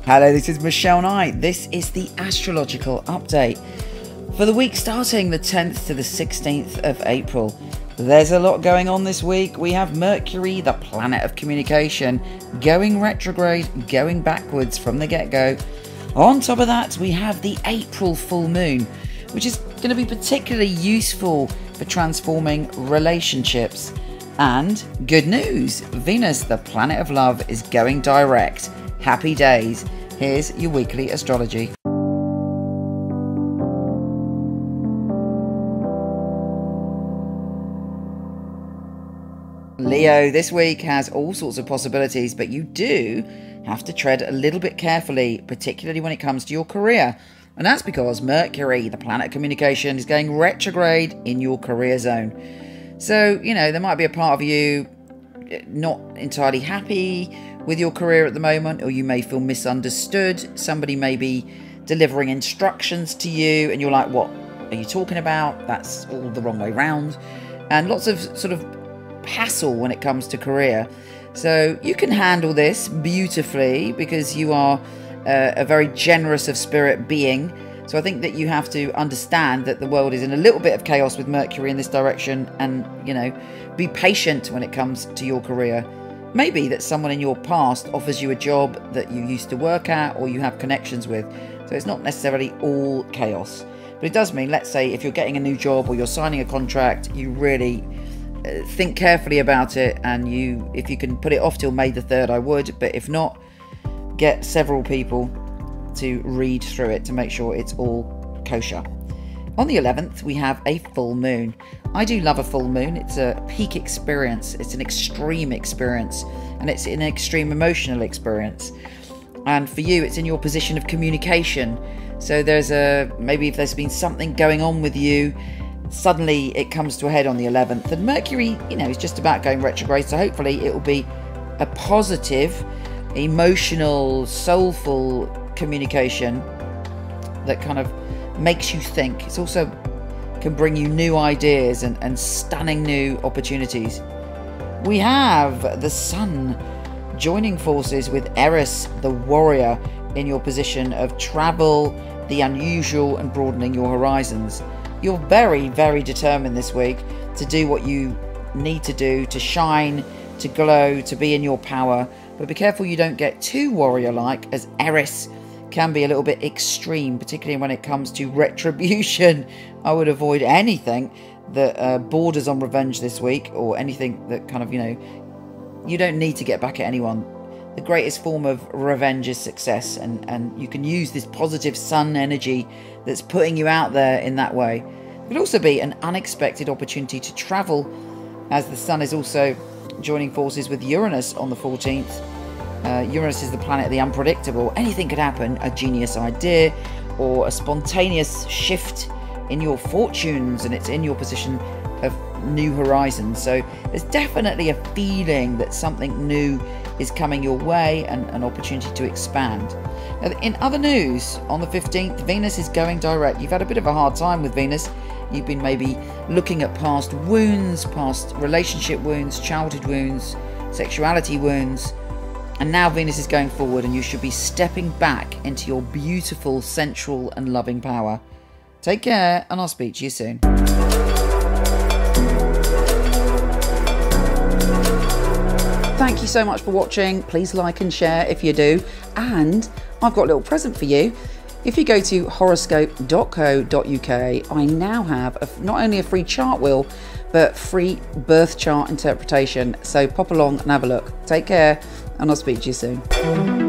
Hello, this is Michele Knight. This is the astrological update for the week starting the 10th to the 16th of April. There's a lot going on this week. We have Mercury, the planet of communication, going retrograde, going backwards from the get-go. On top of that, we have the April full moon, which is going to be particularly useful for transforming relationships. And good news, Venus, the planet of love, is going direct. Happy days. Here's your weekly astrology. Leo, this week has all sorts of possibilities, but you do have to tread a little bit carefully, particularly when it comes to your career. And that's because Mercury, the planet of communication, is going retrograde in your career zone. So, you know, there might be a part of you not entirely happy with your career at the moment, or you may feel misunderstood. Somebody may be delivering instructions to you and you're like, what are you talking about? That's all the wrong way round. And lots of sort of hassle when it comes to career. So you can handle this beautifully because you are a very generous of spirit being. So I think that you have to understand that the world is in a little bit of chaos with Mercury in this direction, and, you know, be patient when it comes to your career. Maybe that someone in your past offers you a job that you used to work at or you have connections with. So it's not necessarily all chaos. But it does mean, let's say, if you're getting a new job or you're signing a contract, you really think carefully about it, and if you can put it off till May the 3rd, I would. But if not, get several people to read through it to make sure it's all kosher. On the 11th, we have a full moon. I do love a full moon. It's a peak experience. It's an extreme experience, and it's an extreme emotional experience. And for you, it's in your position of communication. So maybe if there's been something going on with you, suddenly it comes to a head on the 11th. And Mercury, you know, is just about going retrograde. So hopefully it will be a positive, emotional, soulful communication that kind of makes you think. It's also can bring you new ideas and stunning new opportunities. We have the Sun joining forces with ERIS, the warrior, in your position of travel, the unusual, and broadening your horizons. You're very, very determined this week to do what you need to do, to shine, to glow, to be in your power. But be careful you don't get too warrior-like, as ERIS can be a little bit extreme, particularly when it comes to retribution. I would avoid anything that borders on revenge this week, or anything that kind of, you know, you don't need to get back at anyone. The greatest form of revenge is success, and you can use this positive sun energy that's putting you out there in that way. It could also be an unexpected opportunity to travel, as the Sun is also joining forces with Uranus on the 14th. Uranus is the planet of the unpredictable. Anything could happen, a genius idea or a spontaneous shift in your fortunes, and it's in your position of new horizons. So there's definitely a feeling that something new is coming your way, and an opportunity to expand. Now, in other news, on the 15th, Venus is going direct. You've had a bit of a hard time with Venus. You've been maybe looking at past wounds, past relationship wounds, childhood wounds, sexuality wounds. And now Venus is going forward, and you should be stepping back into your beautiful, sensual and loving power. Take care, and I'll speak to you soon. Thank you so much for watching. Please like and share if you do. And I've got a little present for you. If you go to horoscope.co.uk, I now have not only a free chart wheel, but free birth chart interpretation. So pop along and have a look. Take care, and I'll speak to you soon.